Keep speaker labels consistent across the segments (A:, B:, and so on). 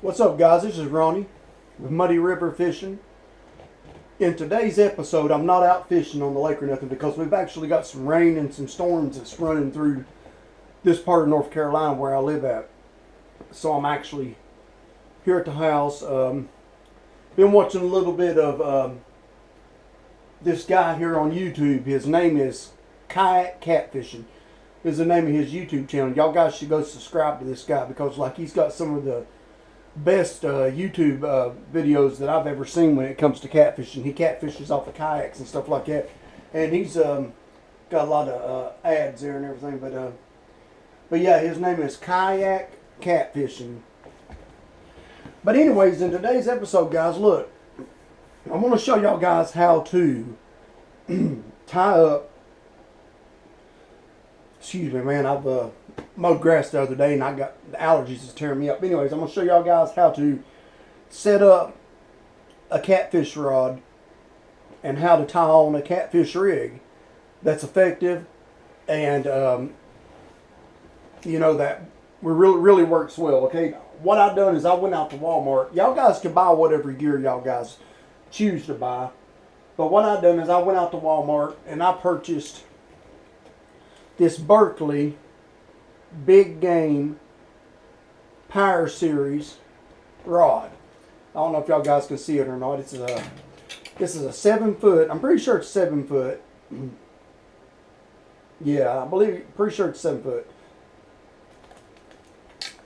A: What's up, guys? This is Ronnie with Muddy River Fishing. In today's episode, I'm not out fishing on the lake or nothing because we've actually got some rain and some storms that's running through this part of North Carolina where I live at. So I'm actually here at the house. Been watching a little bit of this guy here on YouTube. His name is Kayak Catfishing. Is the name of his YouTube channel. Y'all guys should go subscribe to this guy because he's got some of the best YouTube videos that I've ever seen when it comes to catfishing. He catfishes off of kayaks and stuff like that, and he's got a lot of ads there and everything. But yeah, his name is Kayak Catfishing. But anyways, in today's episode, guys, look, I'm going to show y'all guys how to tie up. Excuse me, man. I've mowed grass the other day and I got the allergies is tearing me up. Anyways, I'm going to show y'all guys how to set up a catfish rod and how to tie on a catfish rig that's effective and you know, that really works well. Okay, what I've done is I went out to Walmart. Y'all guys can buy whatever gear y'all guys choose to buy, but what I've done is I went out to Walmart and I purchased this Berkley Big Game Power Series rod. I don't know if y'all guys can see it or not. This is a 7 foot. I'm pretty sure it's 7 foot. Yeah, pretty sure it's 7 foot.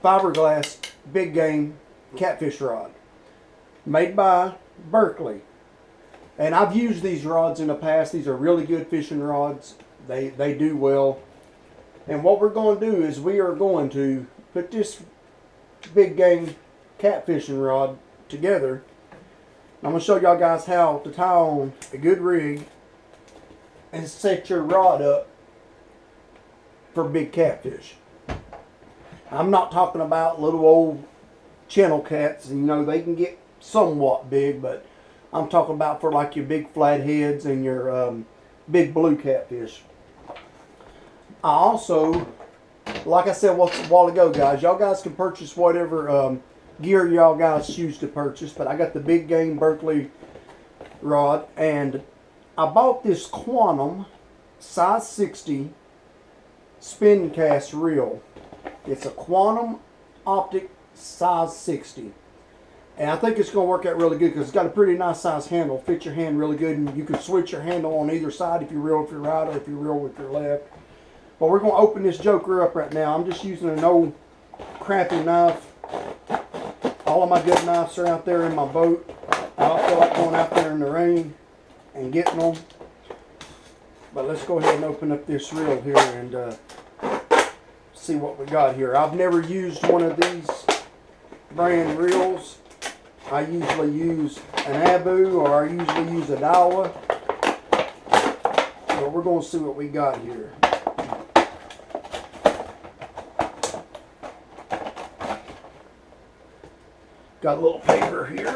A: Fiberglass Big Game catfish rod. Made by Berkley. And I've used these rods in the past. These are really good fishing rods. They do well. And what we're going to do is we are going to put this Big Game catfishing rod together. I'm going to show y'all guys how to tie on a good rig and set your rod up for big catfish. I'm not talking about little old channel cats. You know, they can get somewhat big, but I'm talking about for like your big flatheads and your big blue catfish. I also, like I said a while ago, guys, y'all guys can purchase whatever gear y'all guys choose to purchase, but I got the Big Game Berkley rod, and I bought this Quantum size 60 spin cast reel. It's a Quantum optic size 60. And I think it's going to work out really good because it's got a pretty nice size handle. Fits your hand really good, and you can switch your handle on either side if you reel with your right or if you reel with your left. But we're going to open this joker up right now. I'm just using an old crappy knife. All of my good knives are out there in my boat. I don't feel like going out there in the rain and getting them. But let's go ahead and open up this reel here and see what we got here. I've never used one of these brand reels. I usually use an Abu or I usually use a Daiwa. So we're going to see what we got here. Got a little paper here.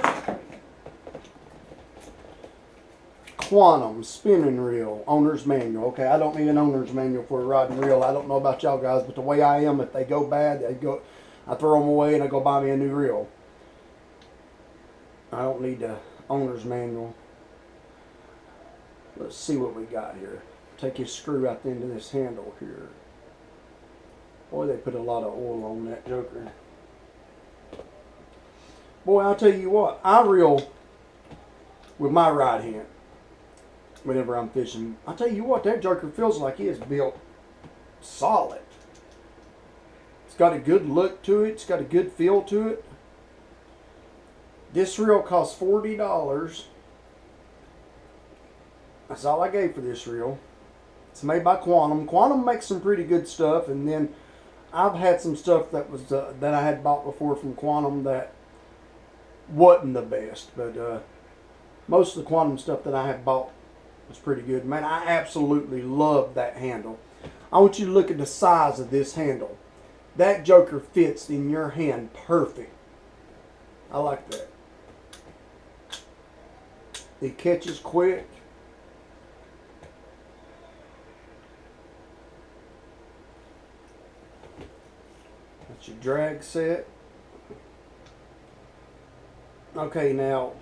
A: Quantum spinning reel, owner's manual. Okay, I don't need an owner's manual for a rod and reel. I don't know about y'all guys, but the way I am, if they go bad, I throw them away and I go buy me a new reel. I don't need the owner's manual. Let's see what we got here. Take your screw out into this handle here. Boy, they put a lot of oil on that joker. Boy, I'll tell you what, I reel with my right hand whenever I'm fishing. I'll tell you what, that joker feels like it is built solid. It's got a good look to it. It's got a good feel to it. This reel costs $40. That's all I gave for this reel. It's made by Quantum. Quantum makes some pretty good stuff, and then I've had some stuff that was that I had bought before from Quantum that wasn't the best, but most of the Quantum stuff that I have bought was pretty good. Man, I absolutely love that handle. I want you to look at the size of this handle. That joker fits in your hand perfect. I like that. It catches quick. That's your drag set. Okay, now,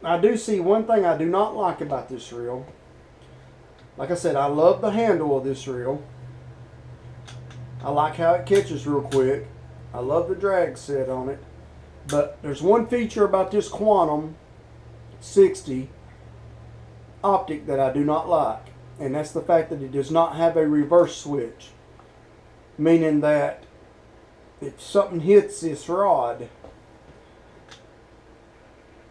A: I do see one thing I do not like about this reel. Like I said, I love the handle of this reel. I like how it catches real quick. I love the drag set on it. But there's one feature about this Quantum 60 optic that I do not like. And that's the fact that it does not have a reverse switch. Meaning that if something hits this rod,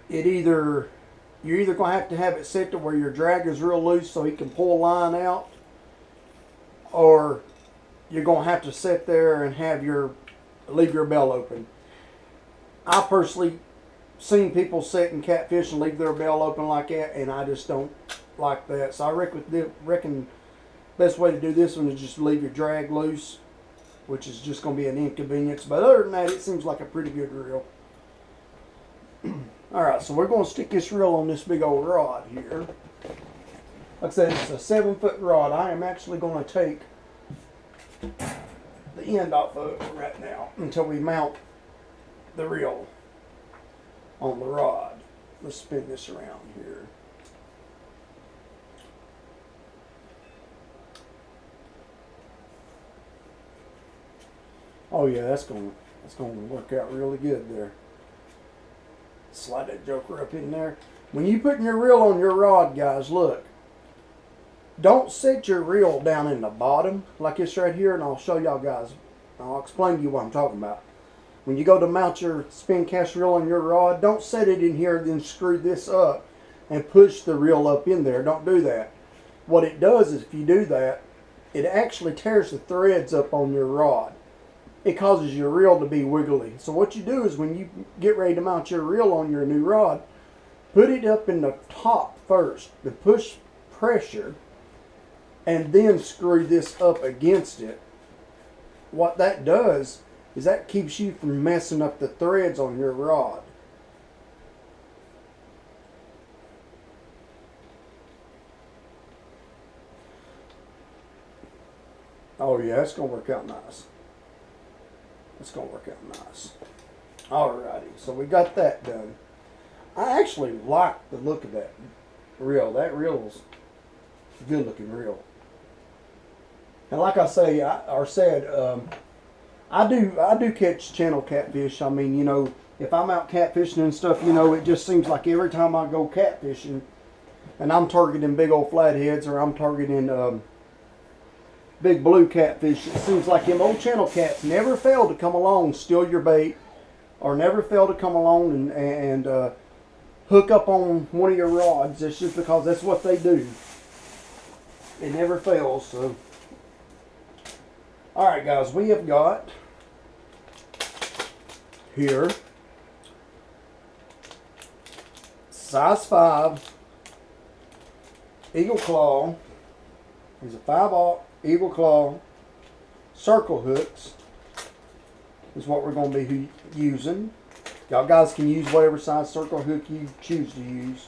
A: you're either going to have it set to where your drag is real loose so he can pull a line out, or you're going to have to sit there and leave your bell open. I personally seen people sit and catfish and leave their bell open like that, and I just don't like that. So I reckon best way to do this one is just leave your drag loose, which is just going to be an inconvenience. But other than that, it seems like a pretty good reel. Alright, so we're going to stick this reel on this big old rod here. Like I said, it's a 7-foot rod. I am actually going to take the end off of it right now until we mount the reel on the rod. Let's spin this around here. Oh yeah, that's going to work out really good there. Slide that joker up in there. When you putting your reel on your rod, guys, look. Don't set your reel down in the bottom like this right here, and I'll show y'all guys. I'll explain to you what I'm talking about. When you go to mount your spin cast reel on your rod, don't set it in here, then screw this up and push the reel up in there. Don't do that. What it does is if you do that, it actually tears the threads up on your rod. It causes your reel to be wiggly. So what you do is when you get ready to mount your reel on your new rod, put it up in the top first, the push pressure, and then screw this up against it. What that does is that keeps you from messing up the threads on your rod. Oh yeah, it's going to work out nice. It's going to work out nice. Alrighty, so we got that done. I actually like the look of that reel. That reel's a good looking reel. And like I say, I do catch channel catfish. I mean, you know, if I'm out catfishing and stuff, you know, it just seems like every time I go catfishing and I'm targeting big old flatheads or I'm targeting big blue catfish, it seems like them old channel cats never fail to come along, steal your bait, or never fail to come along and hook up on one of your rods. It's just because that's what they do. It never fails. So, all right, guys, we have got here size 5 Eagle Claw. These are 5/0 Eagle Claw circle hooks is what we're going to be using. Y'all guys can use whatever size circle hook you choose to use.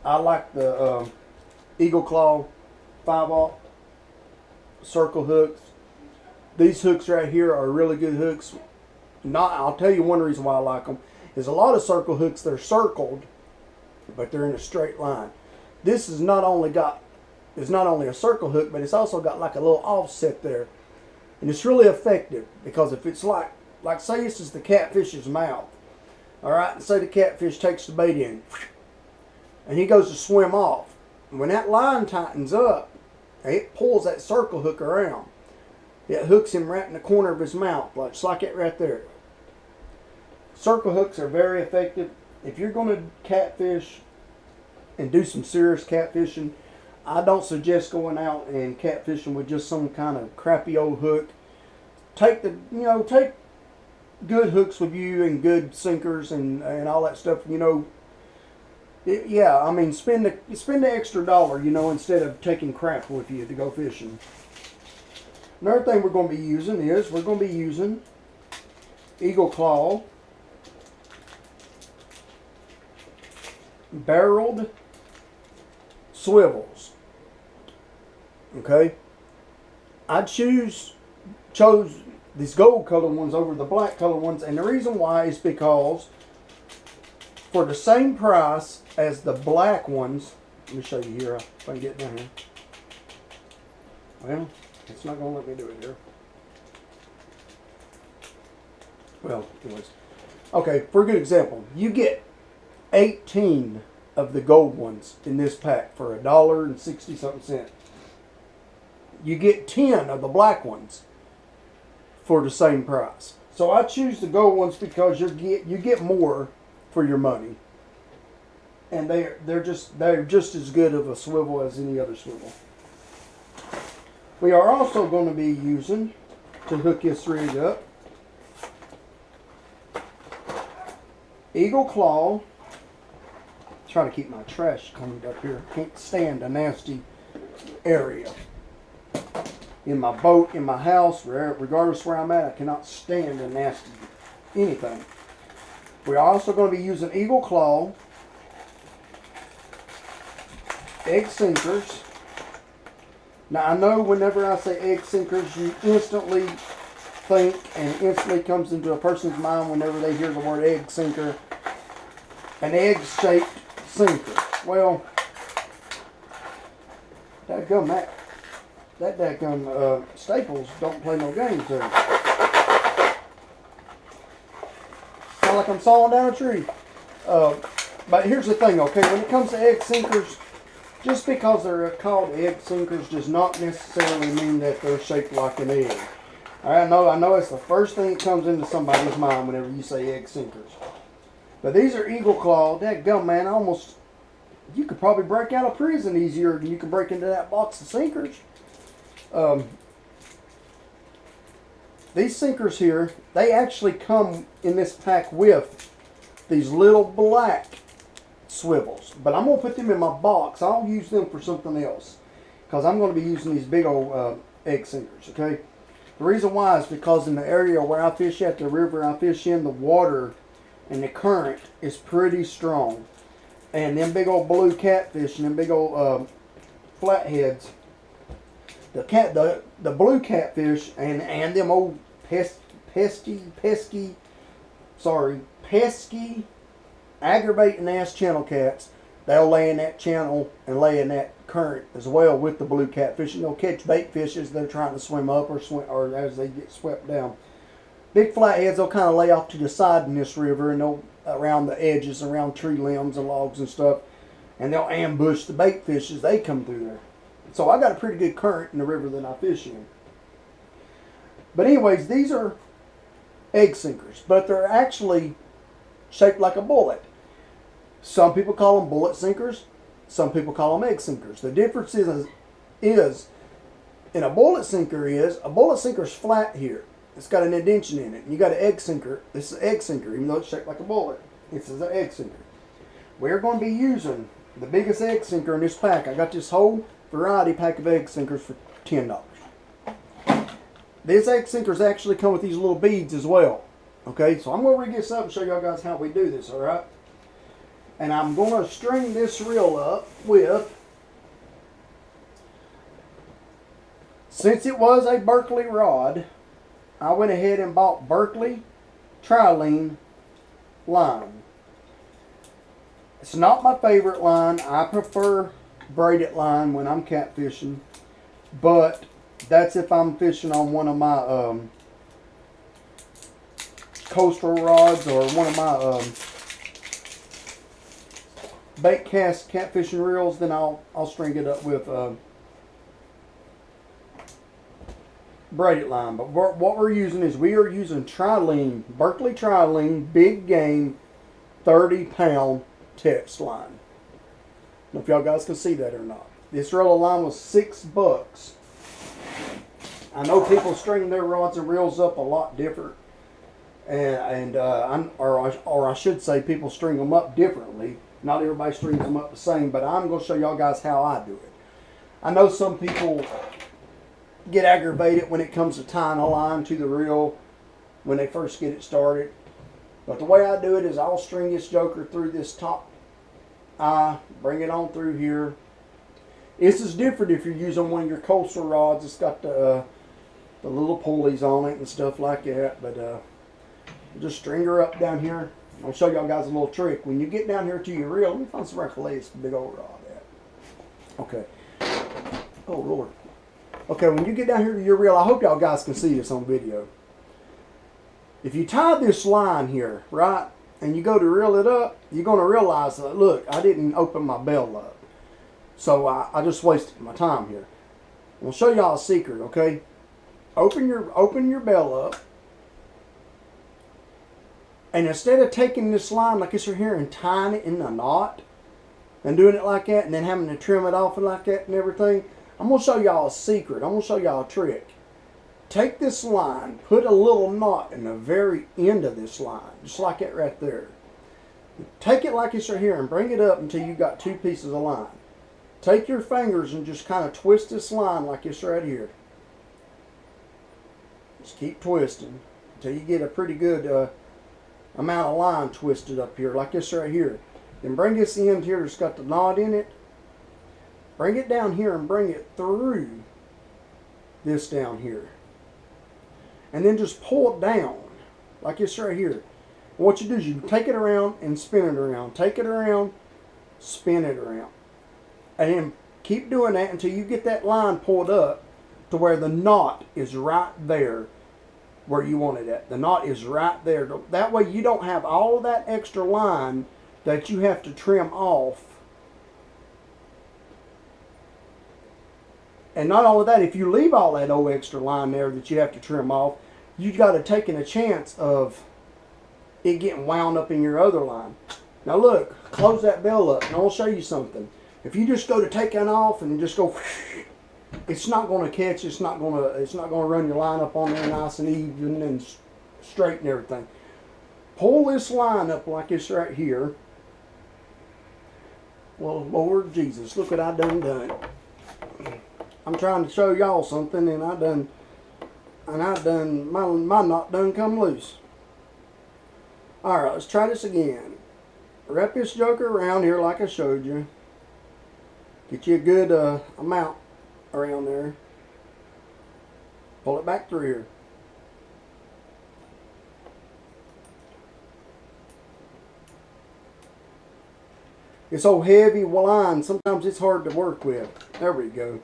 A: I like the Eagle Claw 5/0 circle hooks. These hooks right here are really good hooks. I'll tell you one reason why I like them is a lot of circle hooks, they're circled, but they're in a straight line. This is not only a circle hook, but it's also got like a little offset there. And it's really effective because if it's like say this is the catfish's mouth. Alright, and say the catfish takes the bait in and he goes to swim off. When that line tightens up, it pulls that circle hook around. It hooks him right in the corner of his mouth, just like it right there. Circle hooks are very effective. If you're going to catfish and do some serious catfishing, I don't suggest going out and catfishing with just some kind of crappy old hook. Take good hooks with you and good sinkers and all that stuff. You know, yeah. I mean, spend the extra dollar. You know, instead of taking crap with you to go fishing. Another thing we're going to be using Eagle Claw barreled swivels. Okay, I chose these gold colored ones over the black colored ones, and the reason why is because for the same price as the black ones, let me show you here if I can get down here. Well, it's not going to let me do it here. Well, anyways. Okay, for a good example, you get 18 of the gold ones in this pack for $1.60-something. You get 10 of the black ones for the same price. So I choose the gold ones because you get more for your money, and they're just as good of a swivel as any other swivel. We are also going to be using, to hook this rig up, Eagle Claw. Trying to keep my trash cleaned up here. Can't stand a nasty area in my boat, in my house, regardless where I'm at. I cannot stand a nasty anything. We're also going to be using Eagle Claw, egg sinkers. Now I know whenever I say egg sinkers, you instantly think, and instantly comes into a person's mind whenever they hear the word egg sinker, an egg-shaped sinker. Well, that dadgum Staples don't play no games there. Sound like I'm sawing down a tree. But here's the thing, okay? When it comes to egg sinkers, just because they're called egg sinkers does not necessarily mean that they're shaped like an egg. I know it's the first thing that comes into somebody's mind whenever you say egg sinkers. But these are Eagle Claw. Dadgum, man, you could probably break out of prison easier than you can break into that box of sinkers. These sinkers here, they actually come in this pack with these little black swivels. But I'm going to put them in my box. I'll use them for something else, because I'm going to be using these big old egg sinkers, okay? The reason why is because in the area where I fish at, the river I fish in, the water and the current is pretty strong. And them big old blue catfish and them big old flatheads, the blue catfish and them old pesky, aggravating ass channel cats, they'll lay in that channel and lay in that current as well with the blue catfish, and they'll catch bait fish as they're trying to swim up or as they get swept down. Big flatheads, they'll kind of lay off to the side in this river, and they'll around the edges, around tree limbs and logs and stuff, and they'll ambush the bait fish as they come through there. So I got a pretty good current in the river that I fish in. But anyways, these are egg sinkers, but they're actually shaped like a bullet. Some people call them bullet sinkers. Some people call them egg sinkers. The difference is in a bullet sinker's flat here. It's got an indentation in it. And you got an egg sinker. This is an egg sinker, even though it's shaped like a bullet. This is an egg sinker. We're going to be using the biggest egg sinker in this pack. I got this whole variety pack of egg sinkers for $10. These egg sinkers actually come with these little beads as well. Okay, so I'm going to rig this up and show y'all guys how we do this, alright? And I'm going to string this reel up with, since it was a Berkley rod, I went ahead and bought Berkley Trilene line. It's not my favorite line. I prefer braided line when I'm catfishing, but that's if I'm fishing on one of my coastal rods or one of my bait cast catfishing reels. Then I'll string it up with braided line. But what we're using is we are using Trilene, Berkley Trilene big game 30-pound test line. I don't know if y'all guys can see that or not. This reel of line was $6. I know people string their rods and reels up a lot different, or I should say, people string them up differently. Not everybody strings them up the same, but I'm going to show y'all guys how I do it. I know some people get aggravated when it comes to tying a line to the reel when they first get it started, but the way I do it is I'll string this joker through this top eye, bring it on through here. This is different if you're using one of your coastal rods. It's got the the little pulleys on it and stuff like that. But just string her up down here. I'll show y'all guys a little trick. When you get down here to your reel, let me find somewhere to lay this big old rod at. Okay. Oh Lord. Okay, when you get down here to your reel, I hope y'all guys can see this on video. If you tie this line here, right, and you go to reel it up, you're going to realize that, look, I didn't open my bell up. So I just wasted my time here. I'm going to show y'all a secret, okay? Open your bell up. And instead of taking this line like this right here and tying it in a knot and doing it like that and then having to trim it off like that and everything, I'm going to show y'all a secret. I'm going to show y'all a trick. Take this line, put a little knot in the very end of this line, just like that right there. Take it like this right here and bring it up until you got 2 pieces of line. Take your fingers and just kind of twist this line like this right here. Just keep twisting until you get a pretty good amount of line twisted up here, like this right here. Then bring this end here that's got the knot in it. Bring it down here and bring it through this down here. And then just pull it down, like this right here. And what you do is you take it around and spin it around. Take it around, spin it around. And then keep doing that until you get that line pulled up to where the knot is right there where you want it at. The knot is right there. That way you don't have all of that extra line that you have to trim off. And not only that, if you leave all that old extra line there that you have to trim off, you've got to take a chance of it getting wound up in your other line. Now look, close that bell up and I'll show you something. If you just go to take it off and just go, it's not going to catch. It's not going to run your line up on there nice and even and straight and everything. Pull this line up like this right here. Well, Lord Jesus, look what I done. I'm trying to show y'all something, and my knot done come loose. All right, let's try this again. Wrap this joker around here like I showed you. Get you a good amount around there. Pull it back through here. It's so heavy line, sometimes it's hard to work with. There we go.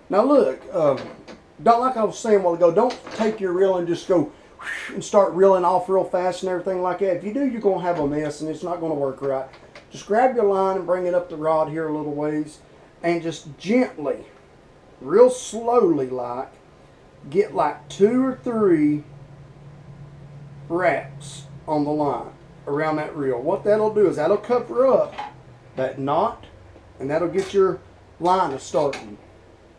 A: Now look, don't, like I was saying a while ago, don't take your reel and just go and start reeling off real fast and everything like that. If you do, you're going to have a mess and it's not going to work right. Just grab your line and bring it up the rod here a little ways and just gently, real slowly like, get like 2 or 3 wraps on the line around that reel. What that'll do is that'll cover up that knot and that'll get your line starting.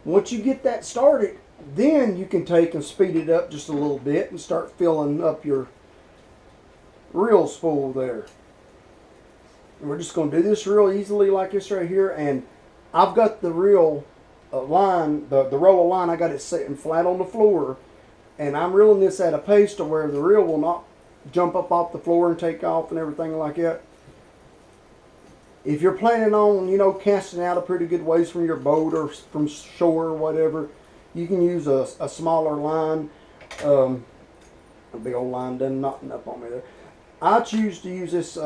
A: Once you get that started, then you can take and speed it up just a little bit and start filling up your reels full there. And we're just going to do this real easily like this right here. And I've got the reel line, the roll of line, I got it sitting flat on the floor. And I'm reeling this at a pace to where the reel will not jump up off the floor and take off and everything like that. If you're planning on, you know, casting out a pretty good ways from your boat or from shore or whatever, you can use a smaller line. A big old line done knotting up on me there. I choose to use this,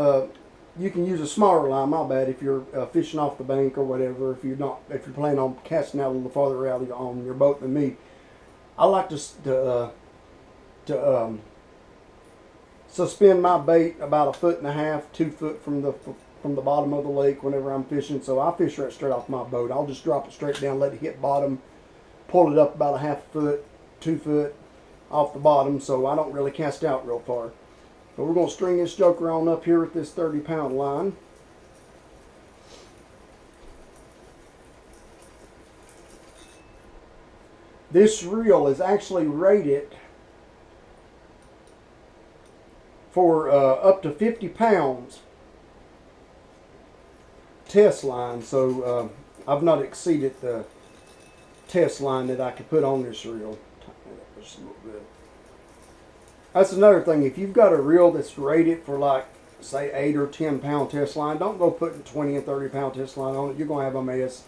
A: you can use a smaller line, my bad, if you're fishing off the bank or whatever, if you're planning on casting out a little farther out on your boat than me. I like to suspend my bait about 1.5 feet, 2 foot from the bottom of the lake whenever I'm fishing. So I fish right straight off my boat. I'll just drop it straight down, let it hit bottom, pull it up about 1/2 foot, 2 foot off the bottom, so I don't really cast out real far. But we're going to string this joker on up here with this 30-pound line. This reel is actually rated for up to 50 pounds test line, so I've not exceeded the test line that I could put on this reel. Just a little bit. That's another thing. If you've got a reel that's rated for like say 8 or 10 pound test line, don't go putting 20 and 30 pound test line on it. You're going to have a mess.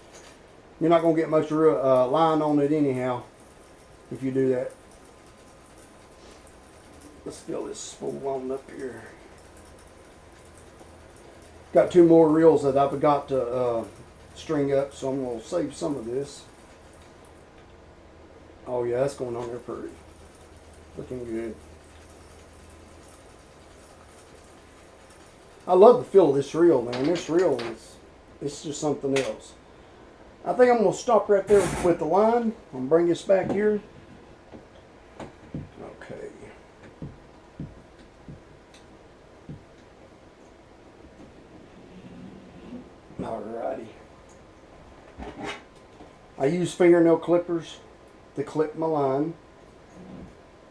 A: You're not going to get much line on it anyhow if you do that. Let's fill this spool on up here. Got 2 more reels that I've got to string up, so I'm going to save some of this. Oh yeah, that's going on there pretty. Looking good. I love the feel of this reel, man. This reel it's just something else. I think I'm going to stop right there with the line. I'm going to bring this back here. Okay. Alrighty. I use fingernail clippers to clip my line.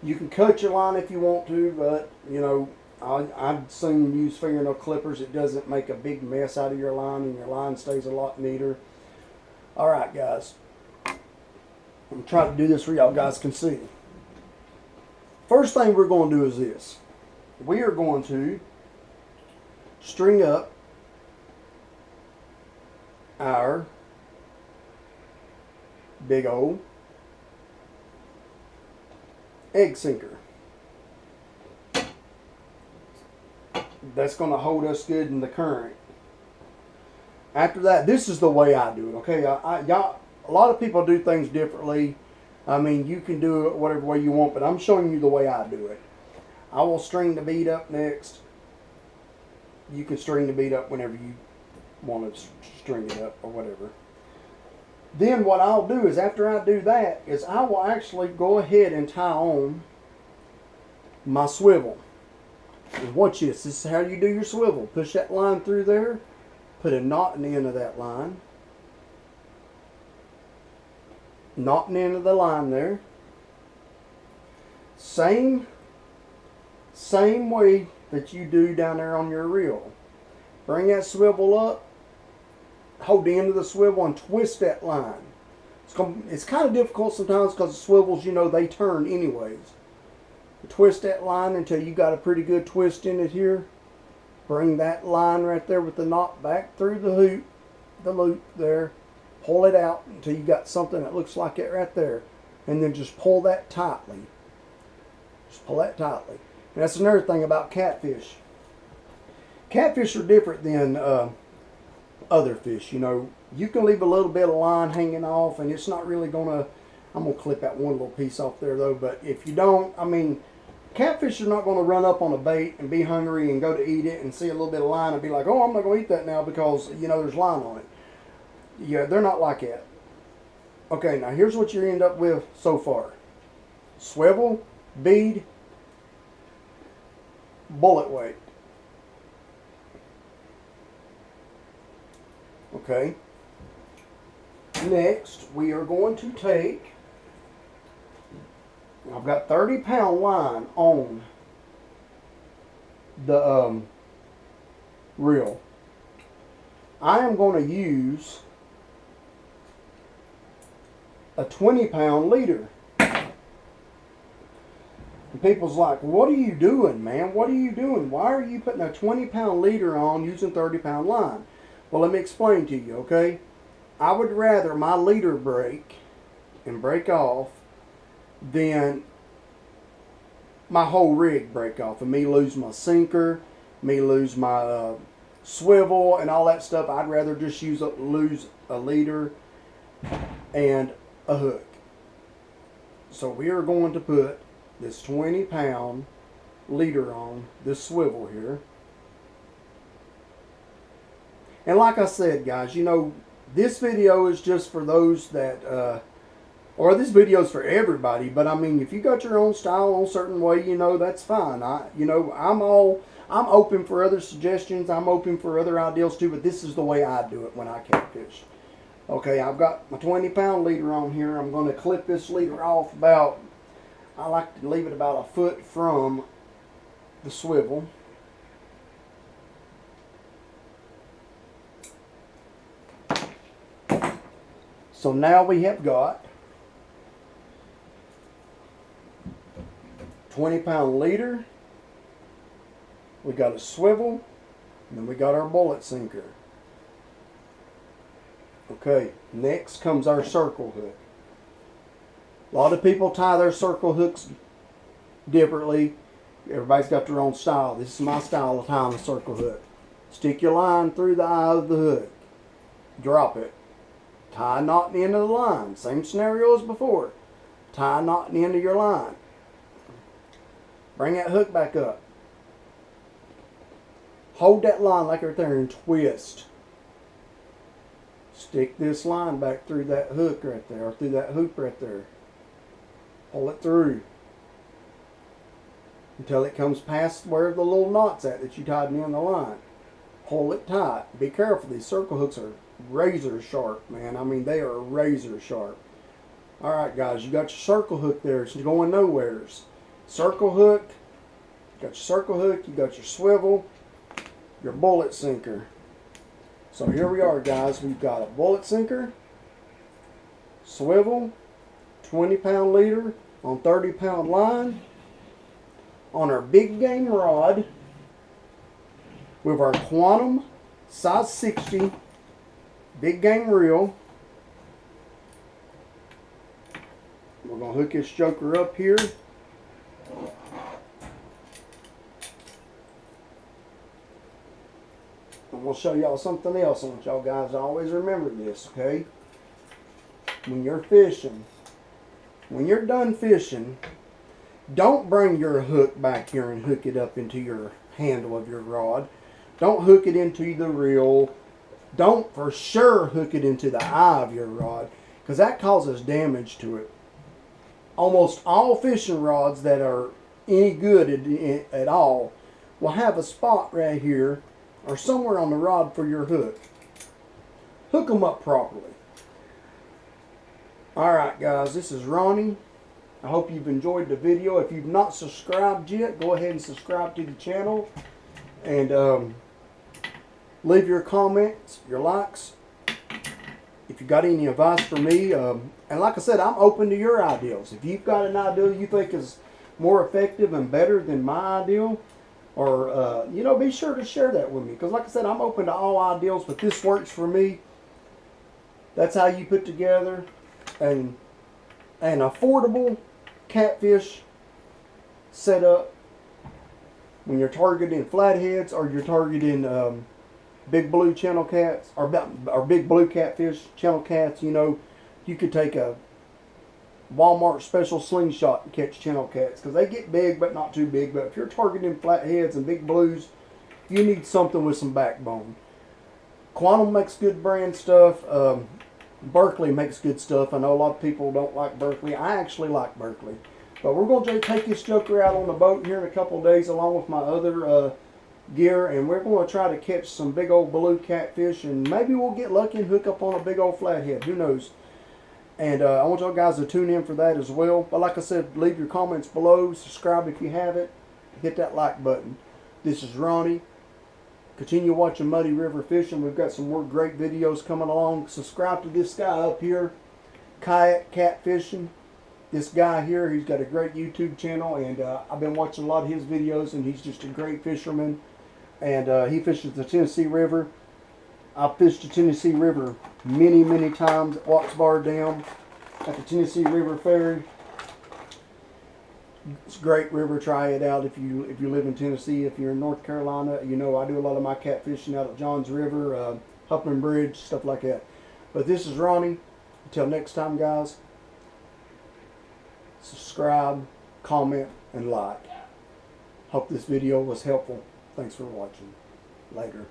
A: You can cut your line if you want to, but you know, I'd soon use fingernail clippers. It doesn't make a big mess out of your line, and your line stays a lot neater. Alright guys, I'm trying to do this where y'all guys can see. First thing we're going to do is this. We are going to string up our big old egg sinker. That's going to hold us good in the current. After that, this is the way I do it, okay? Y'all, a lot of people do things differently. I mean, you can do it whatever way you want, but I'm showing you the way I do it. I will string the bead up next. You can string the bead up whenever you want to string it up or whatever. Then what I'll do is, after I do that, is I will actually go ahead and tie on my swivel. And watch this. This is how you do your swivel. Push that line through there. Put a knot in the end of that line. Knot in the end of the line there. Same way that you do down there on your reel. Bring that swivel up. Hold the end of the swivel and twist that line. It's kind of difficult sometimes because the swivels, you know, they turn anyways. Twist that line until you got a pretty good twist in it here. Bring that line right there with the knot back through the loop there. Pull it out until you got something that looks like it right there. And then just pull that tightly. Just pull that tightly. And that's another thing about catfish. Catfish are different than other fish. You know, you can leave a little bit of line hanging off and it's not really going to... I'm going to clip that one little piece off there though. But if you don't, I mean... Catfish are not going to run up on a bait and be hungry and go to eat it and see a little bit of line and be like, oh, I'm not going to eat that now because, you know, there's line on it. Yeah, they're not like that. Okay, now here's what you end up with so far. Swivel, bead, bullet weight. Okay. Next, we are going to take... I've got 30-pound line on the reel. I am going to use a 20-pound leader. And people's like, what are you doing, man? What are you doing? Why are you putting a 20-pound leader on using 30-pound line? Well, let me explain to you, okay? I would rather my leader break and break off then my whole rig break off and me lose my sinker, me lose my swivel and all that stuff. I'd rather just lose a leader and a hook. So we are going to put this 20-pound leader on this swivel here. And like I said, guys, you know, this video is just for those that or this video is for everybody, but I mean, if you got your own style on a certain way, you know, that's fine. I'm open for other suggestions. I'm open for other ideas too, but this is the way I do it when I catfish. Okay, I've got my 20-pound leader on here. I'm going to clip this leader off about, I like to leave it about a foot from the swivel. So now we have got 20-pound leader, we got a swivel, and then we got our bullet sinker. Okay, next comes our circle hook. A lot of people tie their circle hooks differently. Everybody's got their own style. This is my style of tying a circle hook. Stick your line through the eye of the hook. Drop it. Tie a knot in the end of the line. Same scenario as before. Tie a knot in the end of your line. Bring that hook back up. Hold that line like right there and twist. Stick this line back through that hook right there, or through that hoop right there. Pull it through until it comes past where the little knot's at that you tied in the line. Pull it tight. Be careful. These circle hooks are razor sharp, man. I mean, they are razor sharp. Alright, guys, you got your circle hook there. It's going nowheres. Circle hook. You got your circle hook. You got your swivel. Your bullet sinker. So here we are, guys. We've got a bullet sinker, swivel, 20-pound leader on 30-pound line, on our big game rod with our Quantum size 60 big game reel. We're going to hook this joker up here. And we'll show y'all something else. I want y'all guys to always remember this, okay? When you're fishing, when you're done fishing, don't bring your hook back here and hook it up into your handle of your rod. Don't hook it into the reel. Don't for sure hook it into the eye of your rod, because that causes damage to it. Almost all fishing rods that are any good at all will have a spot right here or somewhere on the rod for your hook. Hook them up properly. Alright, guys, this is Ronnie. I hope you've enjoyed the video. If you've not subscribed yet, go ahead and subscribe to the channel. And leave your comments, your likes. If you got any advice for me, and like I said, I'm open to your ideas. If you've got an idea you think is more effective and better than my ideal, or you know, be sure to share that with me. Because like I said, I'm open to all ideals, but this works for me. That's how you put together an affordable catfish setup when you're targeting flatheads, or you're targeting big blue channel cats, or big blue catfish, channel cats. You know, you could take a Walmart special slingshot and catch channel cats, because they get big but not too big. But if you're targeting flatheads and big blues, you need something with some backbone. Quantum makes good brand stuff. Berkley makes good stuff. I know a lot of people don't like Berkley. I actually like Berkley. But we're going to take this joker out on the boat here in a couple of days along with my other gear, and we're going to try to catch some big old blue catfish, and maybe we'll get lucky and hook up on a big old flathead. Who knows? And I want y'all guys to tune in for that as well. But like I said, leave your comments below. Subscribe if you haven't. Hit that like button. This is Ronnie. Continue watching Muddy River Fishing. We've got some more great videos coming along. Subscribe to this guy up here, Kayak Catfishing. This guy here, he's got a great YouTube channel, and I've been watching a lot of his videos, and he's just a great fisherman. And he fishes the Tennessee River. I've fished the Tennessee River many, many times at Watts Bar Dam, at the Tennessee River Ferry. It's a great river. Try it out if you live in Tennessee. If you're in North Carolina, you know I do a lot of my catfishing out at Johns River, Huffman Bridge, stuff like that. But this is Ronnie. Until next time, guys, subscribe, comment, and like. Hope this video was helpful. Thanks for watching. Later.